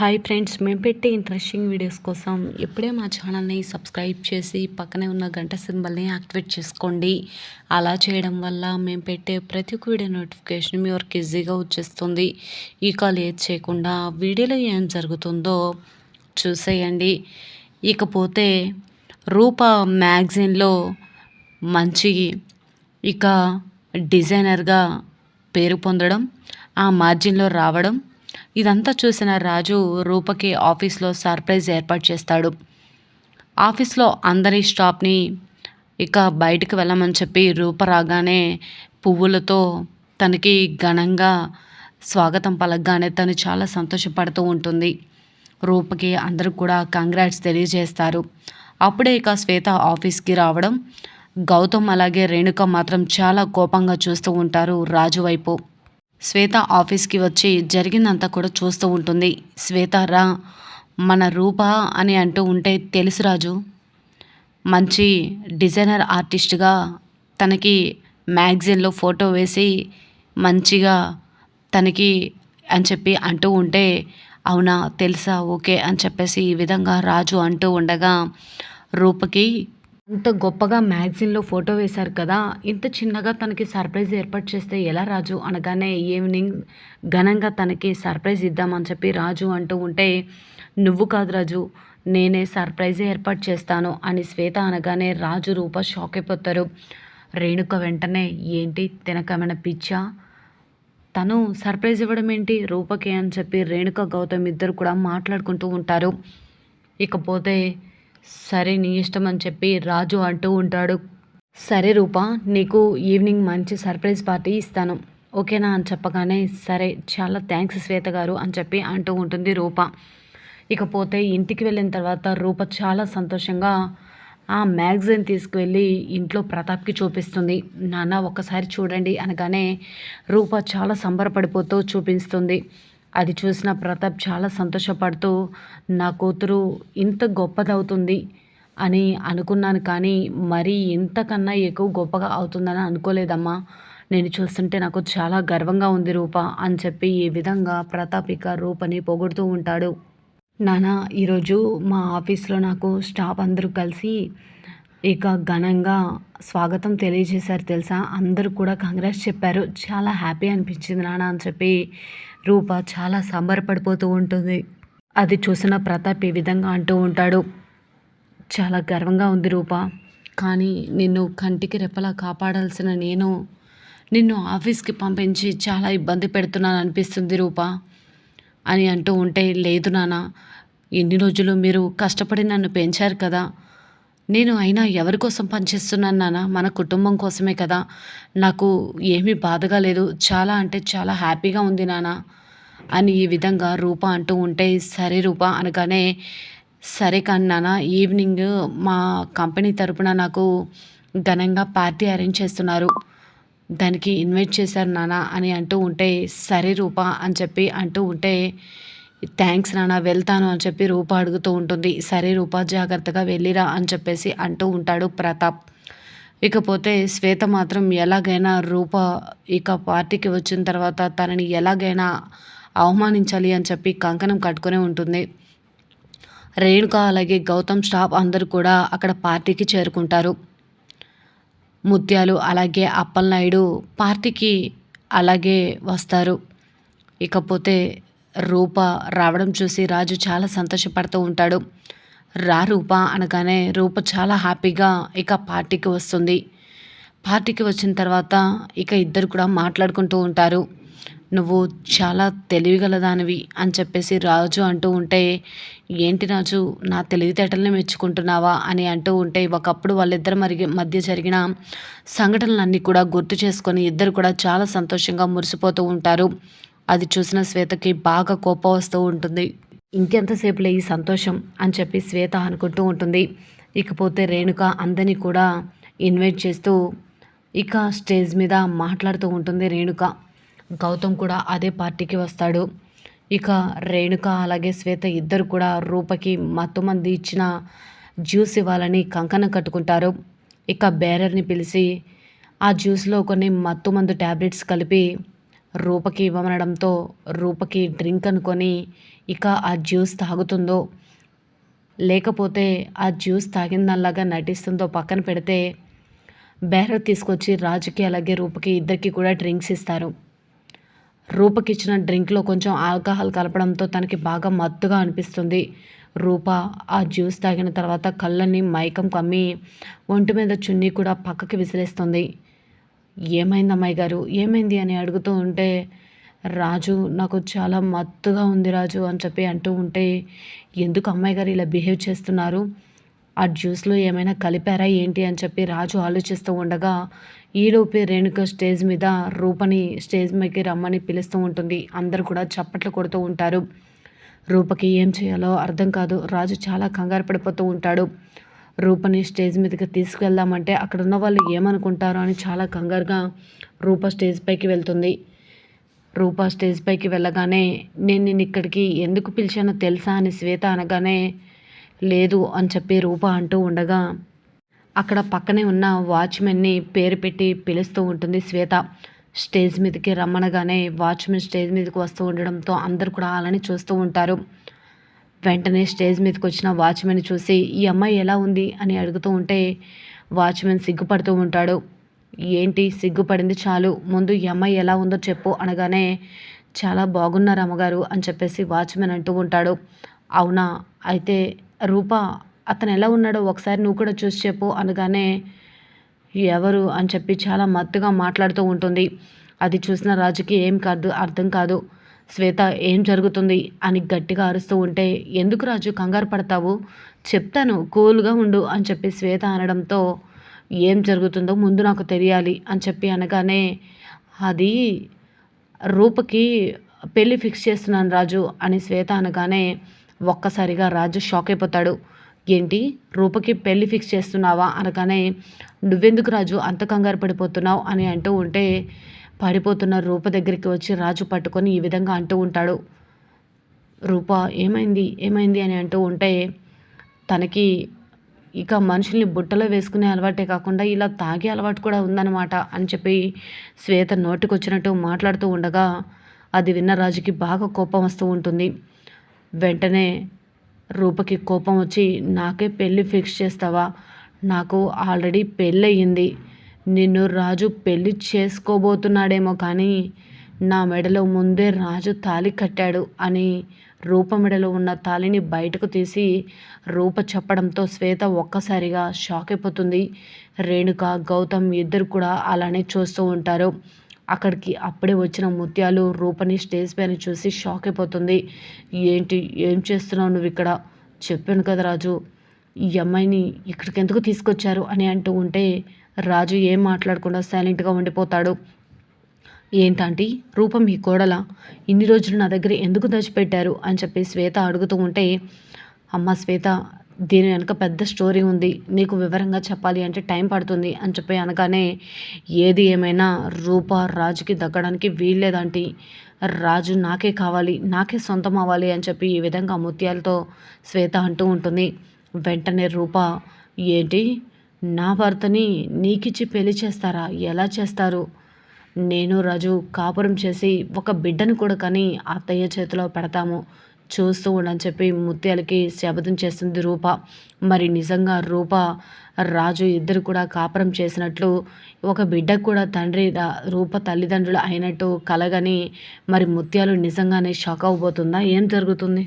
Hi friends, మేము పెట్టే interesting videos కోసం ఇప్పుడే మా ఛానల్ని సబ్స్క్రైబ్ చేసి పక్కనే ఉన్న గంట సింబల్ని యాక్టివేట్ చేసుకోండి. అలా చేయడం వల్ల మేము పెట్టే ప్రతి ఒక్క వీడియో నోటిఫికేషన్ మీ వరకు ఈజీగా వచ్చేస్తుంది. ఇక లేట్ చేయకుండా వీడియోలో ఏం జరుగుతుందో చూసేయండి. ఇకపోతే రూప మ్యాగజైన్లో మంచి ఇక డిజైనర్గా పేరు పొందడం, ఆ మార్జిన్లో రావడం, ఇదంతా చూసిన రాజు రూపకి ఆఫీస్లో సర్ప్రైజ్ ఏర్పాటు చేస్తాడు. ఆఫీస్లో అందరి స్టాఫ్ని ఇక బయటకు వెళ్ళమని చెప్పి రూప రాగానే పువ్వులతో తనకి ఘనంగా స్వాగతం పలకగానే తను చాలా సంతోషపడుతూ ఉంటుంది. రూపకి అందరూ కూడా కంగ్రాట్స్ తెలియజేస్తారు. అప్పుడే ఇక శ్వేత ఆఫీస్కి రావడం, గౌతమ్ అలాగే రేణుక మాత్రం చాలా కోపంగా చూస్తూ ఉంటారు రాజు వైపు. శ్వేత ఆఫీస్కి వచ్చి జరిగిందంతా కూడా చూస్తూ ఉంటుంది. శ్వేత రా, మన రూప అని అంటూ ఉంటే తెలుసు రాజు, మంచి డిజైనర్ ఆర్టిస్ట్గా తనకి మ్యాగజైన్లో ఫోటో వేసి మంచిగా తనకి అని చెప్పి అంటూ ఉంటే, అవునా తెలుసా, ఓకే అని చెప్పేసి ఈ విధంగా రాజు అంటూ ఉండగా, రూపకి అంత గొప్పగా మ్యాగజైన్లో ఫోటో వేశారు కదా, ఇంత చిన్నగా తనకి సర్ప్రైజ్ ఏర్పాటు చేస్తే ఎలా రాజు అనగానే, ఈవినింగ్ ఘనంగా తనకి సర్ప్రైజ్ ఇద్దామని చెప్పి రాజు అంటూ ఉంటే, నువ్వు కాదు రాజు, నేనే సర్ప్రైజ్ ఏర్పాటు చేస్తాను అని శ్వేత అనగానే రాజు రూప షాక్ అయిపోతారు. రేణుక వెంటనే, ఏంటి తినకమైన పిచ్చా, తను సర్ప్రైజ్ ఇవ్వడం ఏంటి రూపకి అని చెప్పి రేణుక గౌతమ్ ఇద్దరు కూడా మాట్లాడుకుంటూ ఉంటారు. ఇకపోతే సరే నీ ఇష్టం అని చెప్పి రాజు అంటూ ఉంటాడు. సరే రూప, నీకు ఈవినింగ్ మంచి సర్ప్రైజ్ పార్టీ ఇస్తాను, ఓకేనా అని చెప్పగానే, సరే చాలా థ్యాంక్స్ శ్వేత గారు అని చెప్పి అంటూ ఉంటుంది రూప. ఇకపోతే ఇంటికి వెళ్ళిన తర్వాత రూప చాలా సంతోషంగా ఆ మ్యాగజైన్ తీసుకువెళ్ళి ఇంట్లో ప్రతాప్కి చూపిస్తుంది. నాన్న ఒక్కసారి చూడండి అనగానే రూప చాలా సంబరపడిపోతూ చూపిస్తుంది. అది చూసిన ప్రతాప్ చాలా సంతోషపడుతూ, నా కూతురు ఇంత గొప్పదవుతుంది అని అనుకున్నాను, కానీ మరీ ఇంతకన్నా ఎక్కువ గొప్పగా అవుతుందని అనుకోలేదమ్మా, నేను చూస్తుంటే నాకు చాలా గర్వంగా ఉంది రూప అని చెప్పి ఈ విధంగా ప్రతాప్ ఇక రూపని పొగుడుతూ ఉంటాడు. నాన్న, ఈరోజు మా ఆఫీస్లో నాకు స్టాఫ్ అందరూ కలిసి ఇక ఘనంగా స్వాగతం తెలియజేశారు తెలుసా, అందరూ కూడా కంగ్రాట్స్ చెప్పారు, చాలా హ్యాపీ అనిపించింది నాన్న అని చెప్పి రూప చాలా సంబరపడిపోతూ ఉంటుంది. అది చూసిన ప్రతాప్ ఈ విధంగా అంటూ ఉంటాడు, చాలా గర్వంగా ఉంది రూప, కానీ నిన్ను కంటికి రెప్పలా కాపాడాల్సిన నేను నిన్ను ఆఫీస్కి పంపించి చాలా ఇబ్బంది పెడుతున్నాను అనిపిస్తుంది రూప అని అంటూ ఉంటే, లేదు నాన్న, ఎన్ని రోజులు మీరు కష్టపడి నన్ను పెంచారు కదా, నేను అయినా ఎవరి కోసం పనిచేస్తున్నాను నాన్న, మన కుటుంబం కోసమే కదా, నాకు ఏమీ బాధగా లేదు, చాలా అంటే చాలా హ్యాపీగా ఉంది నాన్న అని ఈ విధంగా రూప అంటూ ఉంటే, సరే రూప అనగానే, సరే కానీ నాన్న, ఈవినింగ్ మా కంపెనీ తరపున నాకు ఘనంగా పార్టీ అరేంజ్ చేస్తున్నారు, దానికి ఇన్వైట్ చేశారు నాన్న అని అంటూ ఉంటే, సరే రూప అని చెప్పి అంటూ ఉంటే, థ్యాంక్స్ నాన్న, వెళ్తాను అని చెప్పి రూప అడుగుతూ ఉంటుంది. సరే రూప, జాగ్రత్తగా వెళ్ళిరా అని చెప్పేసి అంటూ ఉంటాడు ప్రతాప్. ఇకపోతే శ్వేత మాత్రం ఎలాగైనా రూప ఇక పార్టీకి వచ్చిన తర్వాత తనని ఎలాగైనా అవమానించాలి అని చెప్పి కంకణం కట్టుకునే ఉంటుంది. రేణుక అలాగే గౌతమ్ స్టాఫ్ అందరూ కూడా అక్కడ పార్టీకి చేరుకుంటారు. ముత్యాలు అలాగే అప్పలనాయుడు పార్టీకి అలాగే వస్తారు. ఇకపోతే రూప రావడం చూసి రాజు చాలా సంతోషపడుతూ ఉంటాడు. రా రూప అనగానే రూప చాలా హ్యాపీగా ఇక పార్టీకి వస్తుంది. పార్టీకి వచ్చిన తర్వాత ఇక ఇద్దరు కూడా మాట్లాడుకుంటూ ఉంటారు. నువ్వు చాలా తెలివిగలదానివి అని చెప్పేసి రాజు అంటూ ఉంటే, ఏంటి రాజు, నా తెలివితేటల్ని మెచ్చుకుంటున్నావా అని అంటూ ఉంటే, ఒకప్పుడు వాళ్ళిద్దరి మధ్య జరిగిన సంఘటనలన్నీ కూడా గుర్తు చేసుకొని ఇద్దరు కూడా చాలా సంతోషంగా మురిసిపోతూ ఉంటారు. అది చూసిన శ్వేతకి బాగా కోపం వస్తూ ఉంటుంది. ఇంకెంతసేపులే ఈ సంతోషం అని చెప్పి శ్వేత అనుకుంటూ ఉంటుంది. ఇకపోతే రేణుక అందరినీ కూడా ఇన్వైట్ చేస్తూ ఇక స్టేజ్ మీద మాట్లాడుతూ ఉంటుంది రేణుక. గౌతమ్ కూడా అదే పార్టీకి వస్తాడు. ఇక రేణుక అలాగే శ్వేత ఇద్దరు కూడా రూపకి మత్తుమంది ఇచ్చిన జ్యూస్ ఇవ్వాలని కంకణం కట్టుకుంటారు. ఇక బేరర్ని పిలిచి ఆ జ్యూస్లో కొన్ని మత్తుమందు ట్యాబ్లెట్స్ కలిపి రూపకి ఇవ్వమనడంతో రూపకి డ్రింక్ అనుకొని ఇక ఆ జ్యూస్ తాగుతుందో లేకపోతే ఆ జ్యూస్ తాగిందల్లాగా నటిస్తుందో పక్కన పెడితే బేరర్ తీసుకొచ్చి రాజుకి అలాగే రూపకి ఇద్దరికి కూడా డ్రింక్స్ ఇస్తారు. రూపకిచ్చిన డ్రింక్లో కొంచెం ఆల్కహాల్ కలపడంతో తనకి బాగా మత్తుగా అనిపిస్తుంది. రూప ఆ జ్యూస్ తాగిన తర్వాత కళ్ళని మైకం కమ్మి ఒంటి మీద చున్నీ కూడా పక్కకి విసిరేస్తుంది. ఏమైంది అమ్మాయి గారు, ఏమైంది అని అడుగుతూ ఉంటే రాజు నాకు చాలా మత్తుగా ఉంది రాజు అని చెప్పి అంటూ ఉంటే, ఎందుకు అమ్మాయి గారు ఇలా బిహేవ్ చేస్తున్నారు, ఆ జ్యూస్లో ఏమైనా కలిపారా ఏంటి అని చెప్పి రాజు ఆలోచిస్తూ ఉండగా ఈలోపే రేణుక స్టేజ్ మీద రూపని స్టేజ్ మీదకి రమ్మని పిలుస్తూ ఉంటుంది. అందరు కూడా చప్పట్లు కొడుతూ ఉంటారు. రూపకి ఏం చేయాలో అర్థం కాదు. రాజు చాలా కంగారు పడిపోతూ ఉంటాడు. రూపని స్టేజ్ మీదకి తీసుకెళ్దామంటే అక్కడ ఉన్న వాళ్ళు ఏమనుకుంటారో అని చాలా కంగారుగా రూప స్టేజ్ పైకి వెళ్తుంది. రూప స్టేజ్ పైకి వెళ్ళగానే నేను నిన్ను ఇక్కడికి ఎందుకు పిలిచానో తెలుసా అని శ్వేత అనగానే లేదు అని చెప్పి రూప అంటూ ఉండగా అక్కడ పక్కనే ఉన్న వాచ్మెన్ని పేరు పెట్టి పిలుస్తూ ఉంటుంది శ్వేత. స్టేజ్ మీదకి రమ్మనగానే వాచ్మెన్ స్టేజ్ మీదకి వస్తూ ఉండడంతో అందరు కూడా అలానే చూస్తూ ఉంటారు. వెంటనే స్టేజ్ మీదకి వచ్చిన వాచ్మెన్ చూసి ఈ అమ్మాయి ఎలా ఉంది అని అడుగుతూ ఉంటే వాచ్మెన్ సిగ్గుపడుతూ ఉంటాడు. ఏంటి సిగ్గుపడింది చాలు, ముందు ఈ అమ్మాయి ఎలా ఉందో చెప్పు అనగానే చాలా బాగున్నారు అమ్మగారు అని చెప్పేసి వాచ్మెన్ అంటూ ఉంటాడు. అవునా, అయితే రూప అతను ఎలా ఉన్నాడో ఒకసారి నువ్వు కూడా చూసి చెప్పు అనగానే ఎవరు అని చెప్పి చాలా మత్తుగా మాట్లాడుతూ ఉంటుంది. అది చూసిన రాజుకి ఏం కాదు, అర్థం కాదు. శ్వేత ఏం జరుగుతుంది అని గట్టిగా అరుస్తూ ఉంటే ఎందుకు రాజు కంగారు పడతావు, చెప్తాను కూల్గా ఉండు అని చెప్పి శ్వేత అనడంతో ఏం జరుగుతుందో ముందు నాకు తెలియాలి అని చెప్పి అనగానే అది రూపకి పెళ్ళి ఫిక్స్ చేస్తున్నాను రాజు అని శ్వేత అనగానే ఒక్కసారిగా రాజు షాక్ అయిపోతాడు. ఏంటి, రూపకి పెళ్ళి ఫిక్స్ చేస్తున్నావా అనగానే నువ్వెందుకు రాజు అంత కంగారు పడిపోతున్నావు అని అంటూ ఉంటే పడిపోతున్న రూప దగ్గరికి వచ్చి రాజు పట్టుకొని ఈ విధంగా అంటూ ఉంటాడు. రూప ఏమైంది ఏమైంది అని అంటూ ఉంటే తనకి ఇక మనుషుల్ని బుట్టలో వేసుకునే అలవాటే కాకుండా ఇలా తాగే అలవాటు కూడా ఉందన్నమాట అని చెప్పి శ్వేత నోటికొచ్చినట్టు మాట్లాడుతూ ఉండగా అది విన్న రాజుకి బాగా కోపం వస్తూ ఉంటుంది. వెంటనే రూపకి కోపం వచ్చి నాకే పెళ్ళి ఫిక్స్ చేస్తావా, నాకు ఆల్రెడీ పెళ్ళయింది, నిన్ను రాజు పెళ్ళి చేసుకోబోతున్నాడేమో కానీ నా మెడలో ముందే రాజు తాళి కట్టాడు అని రూప మెడలో ఉన్న తాళిని బయటకు తీసి రూప చెప్పడంతో శ్వేత ఒక్కసారిగా షాక్ అయిపోతుంది. రేణుక గౌతమ్ ఇద్దరు కూడా అలానే చూస్తూ ఉంటారు. అక్కడికి అప్పుడే వచ్చిన ముత్యాలు రూపని స్టేజ్ పైన చూసి షాక్ అయిపోతుంది. ఏంటి, ఏం చేస్తున్నావు నువ్వు ఇక్కడ, చెప్పాను కదా రాజు ఈ అమ్మాయిని ఇక్కడికి ఎందుకు తీసుకొచ్చారు అని అంటూ ఉంటే రాజు ఏం మాట్లాడకుండా సైలెంట్గా ఉండిపోతాడు. ఏంటంటే రూపం ఈ కోడల, ఇన్ని రోజులు నా దగ్గర ఎందుకు దాచిపెట్టారు అని చెప్పి శ్వేత అడుగుతూ ఉంటే అమ్మ శ్వేత దీని వెనక పెద్ద స్టోరీ ఉంది, నీకు వివరంగా చెప్పాలి అంటే టైం పడుతుంది అని చెప్పి అనగానే ఏది ఏమైనా రూప రాజుకి దక్కడానికి వీల్లేదంటే రాజు నాకే కావాలి, నాకే సొంతం అవ్వాలి అని చెప్పి ఈ విధంగా ముత్యాలతో శ్వేత అంటూ ఉంటుంది. వెంటనే రూప ఏంటి, నా భర్తని నీకిచ్చి పెళ్లి చేస్తారా, ఎలా చేస్తారు, నేను రాజు కాపురం చేసి ఒక బిడ్డను కూడా కానీ అత్తయ్య చేతిలో పెడతాము, చూస్తూ ఉండని చెప్పి ముత్యాలకి శపథం చేస్తుంది రూప. మరి నిజంగా రూప రాజు ఇద్దరు కూడా కాపురం చేసినట్లు ఒక బిడ్డకు కూడా తండ్రి రూప తల్లిదండ్రులు అయినట్టు కలగని మరి ముత్యాలు నిజంగానే షాక్ అవ్వబోతుందా, ఏం జరుగుతుంది?